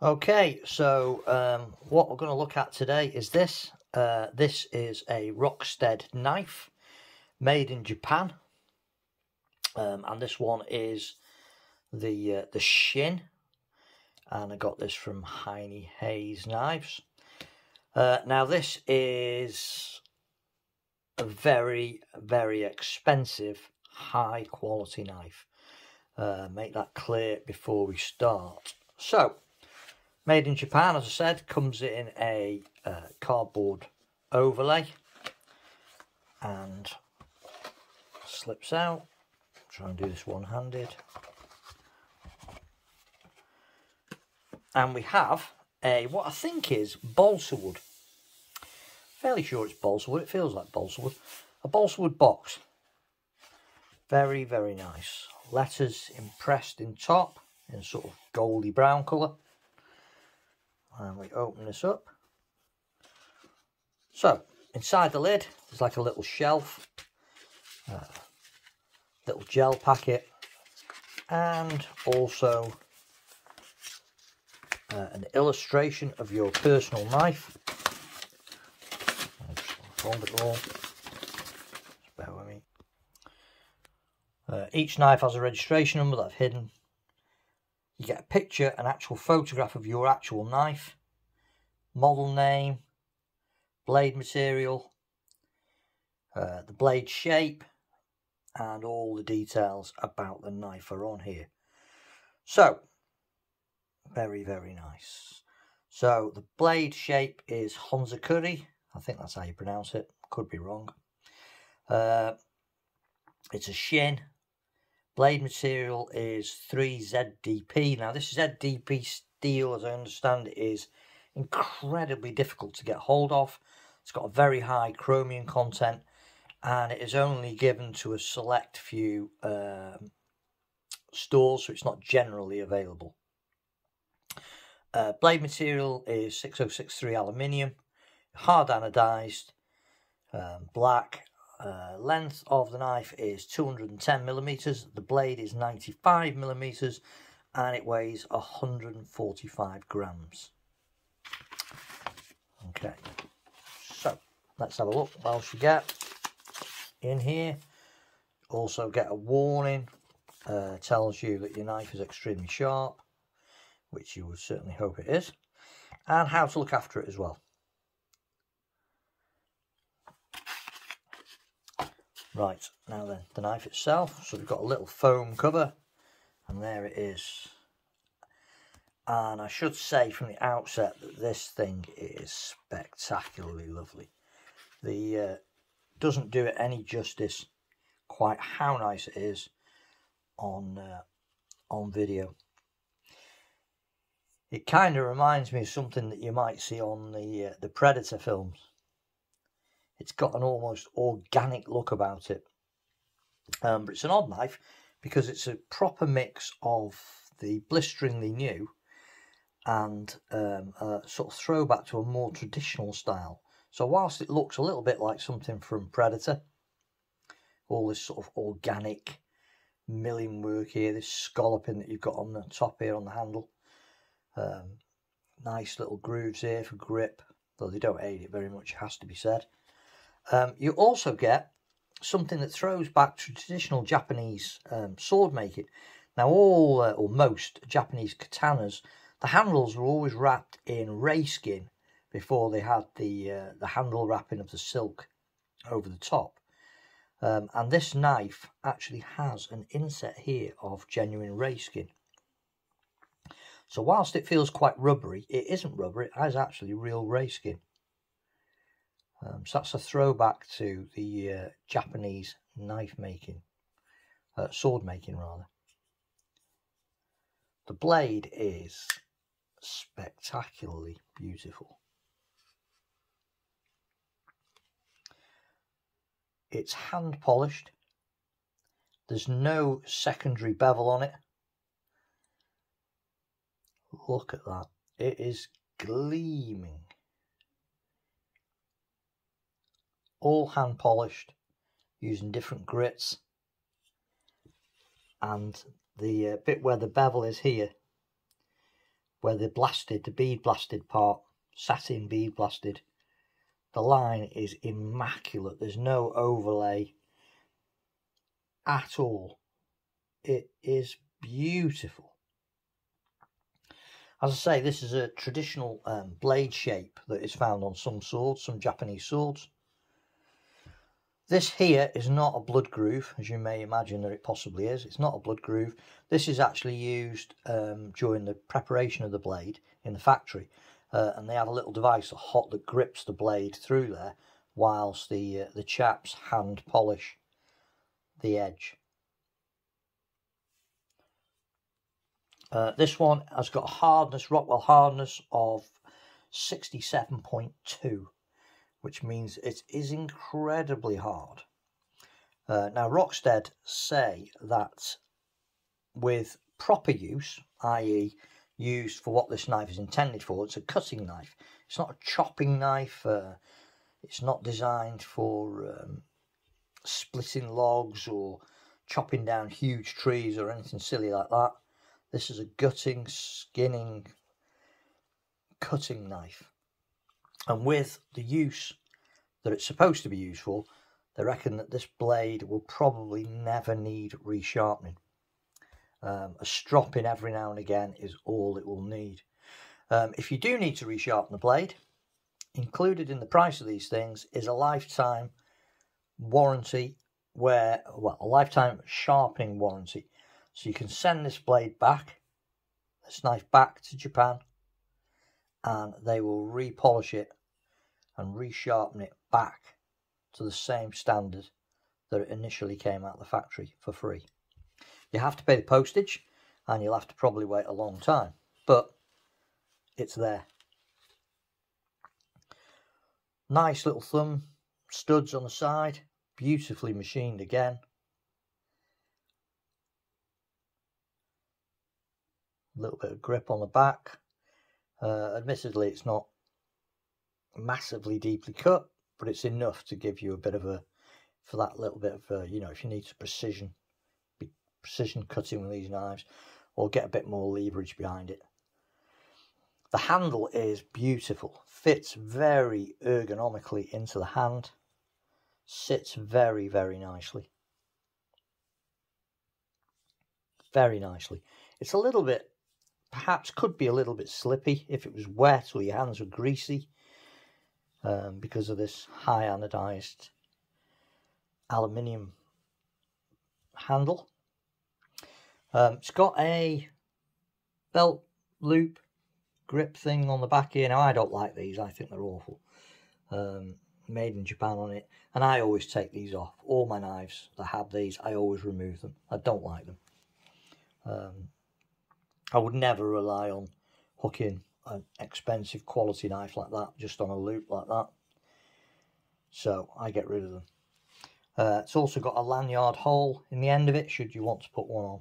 Okay, so what we're going to look at today is this. This is a Rockstead knife made in Japan, and this one is the Shin, and I got this from Heine Hayes Knives. Now this is a very, very expensive, high quality knife. Make that clear before we start. So, made in Japan, as I said, comes in a cardboard overlay and slips out. Try and do this one-handed. And we have what I think is balsa wood. Fairly sure it's balsa wood. It feels like balsa wood. A balsa wood box. Very, very nice. Letters impressed in top in sort of goldy brown colour. And we open this up. So, inside the lid, there's like a little shelf, little gel packet, and also an illustration of your personal knife. I'll just fold it all. Just bear with me. Each knife has a registration number that I've hidden. You get a picture, an actual photograph of your actual knife, model name, blade material, the blade shape, and all the details about the knife are on here. So, very, very nice. So, the blade shape is Honzakuri. I think that's how you pronounce it. Could be wrong. It's a Shin. Blade material is 3ZDP. Now this ZDP steel, as I understand it, is incredibly difficult to get hold of. It's got a very high chromium content, and it is only given to a select few stores, so it's not generally available. Blade material is 6063 aluminium, hard anodized, black. Length of the knife is 210 millimeters. The blade is 95 millimeters, and it weighs 145 grams. Okay, so let's have a look what else you get in here. Also get a warning, tells you that your knife is extremely sharp, which you would certainly hope it is, and how to look after it as well. Right, now then, the knife itself. So we've got a little foam cover, and there it is. And I should say from the outset that this thing is spectacularly lovely. The doesn't do it any justice quite how nice it is on video. It kind of reminds me of something that you might see on the Predator films. It's got an almost organic look about it. But it's an odd knife because it's a proper mix of the blisteringly new and a sort of throwback to a more traditional style. So whilst it looks a little bit like something from Predator, all this sort of organic milling work here, this scalloping that you've got on the top here on the handle, nice little grooves here for grip, though they don't aid it very much, it has to be said. You also get something that throws back to traditional Japanese sword making. Now all, or most Japanese katanas, the handles were always wrapped in ray skin before they had the handle wrapping of the silk over the top. And this knife actually has an inset here of genuine ray skin. So whilst it feels quite rubbery, it isn't rubber, it has actually real ray skin. So that's a throwback to the Japanese knife making, sword making rather. The blade is spectacularly beautiful. It's hand polished. There's no secondary bevel on it. Look at that. It is gleaming. All hand polished, using different grits, and the bit where the bevel is here where the bead blasted part, satin bead blasted. The line is immaculate. There's no overlay at all. It is beautiful. As I say, this is a traditional blade shape that is found on some swords, some Japanese swords. This here is not a blood groove, as you may imagine that it possibly is. It's not a blood groove. This is actually used during the preparation of the blade in the factory. And they have a little device that grips the blade through there whilst the chaps hand polish the edge. This one has got a hardness, Rockwell hardness of 67.2, which means it is incredibly hard. Now, Rockstead say that with proper use, i.e. used for what this knife is intended for, it's a cutting knife. It's not a chopping knife. It's not designed for splitting logs or chopping down huge trees or anything silly like that. This is a gutting, skinning, cutting knife. And with the use that it's supposed to be used for, they reckon that this blade will probably never need resharpening. A stropping every now and again is all it will need. If you do need to resharpen the blade, included in the price of these things is a lifetime warranty, a lifetime sharpening warranty. So you can send this blade back, this knife back to Japan, and they will repolish it and resharpen it back to the same standard that it initially came out of the factory for free. You have to pay the postage, and you'll have to probably wait a long time, but it's there. Nice little thumb studs on the side, beautifully machined again. A little bit of grip on the back. Admittedly, it's not massively deeply cut, but it's enough to give you a bit of for that little bit of, if you need to precision cutting with these knives, or get a bit more leverage behind it. The handle is beautiful, fits very ergonomically into the hand, sits very, very nicely. Very nicely. It's a little bit, perhaps could be a little bit slippy if it was wet or your hands were greasy, because of this high anodized aluminium handle. It's got a belt loop grip thing on the back here. Now, I don't like these. I think they're awful. Made in Japan on it. And I always take these off. All my knives that have these, I always remove them. I don't like them. I would never rely on hooking an expensive quality knife like that just on a loop like that. So I get rid of them. It's also got a lanyard hole in the end of it, should you want to put one on.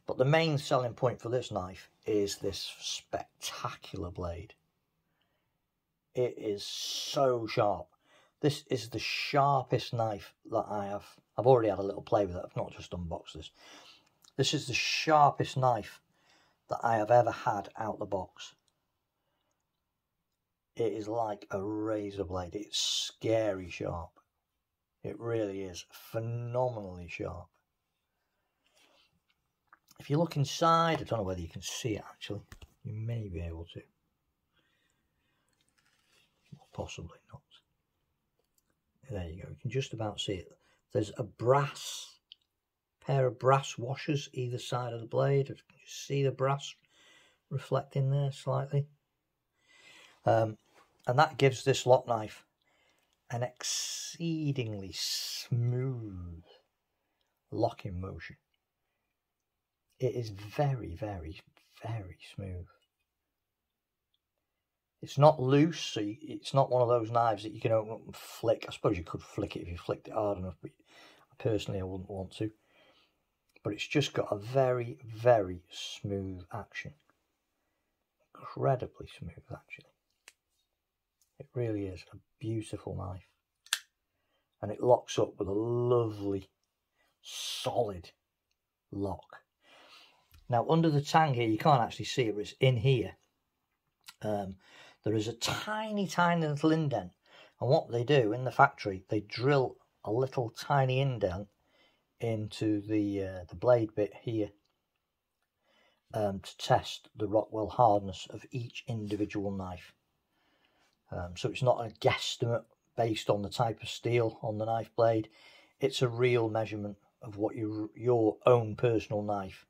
But the main selling point for this knife is this spectacular blade. It is so sharp. This is the sharpest knife that I have. I've already had a little play with it. I've not just unboxed this. This is the sharpest knife that I have ever had out the box. It is like a razor blade. It's scary sharp. It really is phenomenally sharp. If you look inside, I don't know whether you can see it actually. You may be able to. Possibly not. There you go. You can just about see it. There's a pair of brass washers either side of the blade. You can see the brass reflecting there slightly. And that gives this lock knife an exceedingly smooth locking motion. It is very, very, very smooth. It's not loose, so it's not one of those knives that you can open up and flick. I suppose you could flick it if you flicked it hard enough, but personally I wouldn't want to. But it's just got a very, very smooth action. Incredibly smooth, actually. It really is a beautiful knife. And it locks up with a lovely, solid lock. Now under the tang here, you can't actually see it, but it's in here. There is a tiny little indent, and what they do in the factory, they drill a little tiny indent into the blade bit here to test the Rockwell hardness of each individual knife. So it's not a guesstimate based on the type of steel on the knife blade. It's a real measurement of what your own personal knife,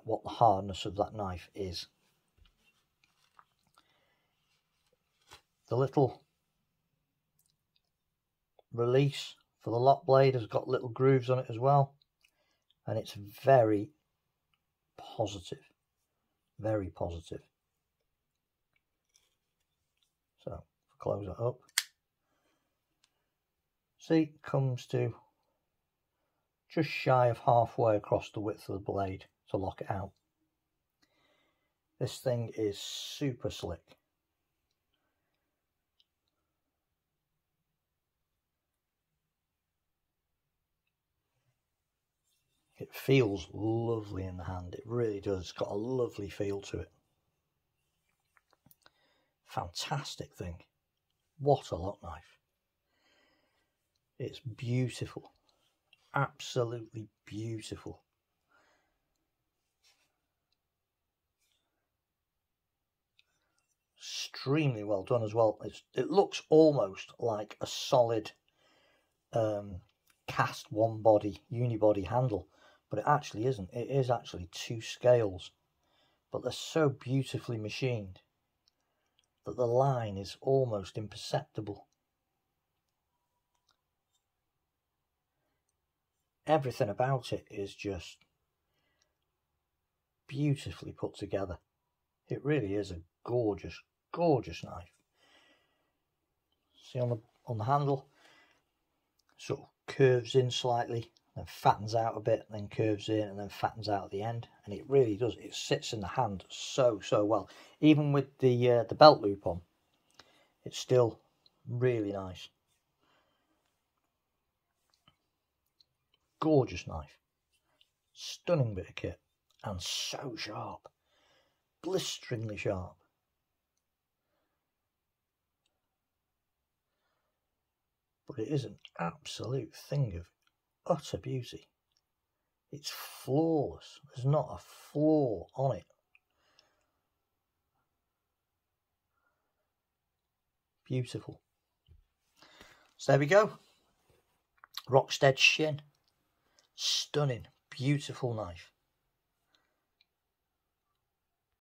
what the hardness of that knife is. The little release for the lock blade has got little grooves on it as well, and it's very positive, very positive. So close it up, see, comes to just shy of halfway across the width of the blade to lock it out. This thing is super slick. It feels lovely in the hand, it really does. It's got a lovely feel to it. Fantastic thing. What a lock knife. It's beautiful. Absolutely beautiful. Extremely well done as well. It looks almost like a solid cast one body, unibody handle, but it actually isn't. It is actually two scales, but they're so beautifully machined that the line is almost imperceptible. Everything about it is just beautifully put together. It really is a gorgeous, gorgeous knife. See on the handle, sort of curves in slightly, then fattens out a bit, then curves in, and then fattens out at the end. And it really does. It sits in the hand so well. Even with the belt loop on, it's still really nice. Gorgeous knife. Stunning bit of kit. And so sharp. Blisteringly sharp. But it is an absolute thing of utter beauty. It's flawless. There's not a flaw on it. Beautiful. So there we go. Rockstead Shin. Stunning, beautiful knife.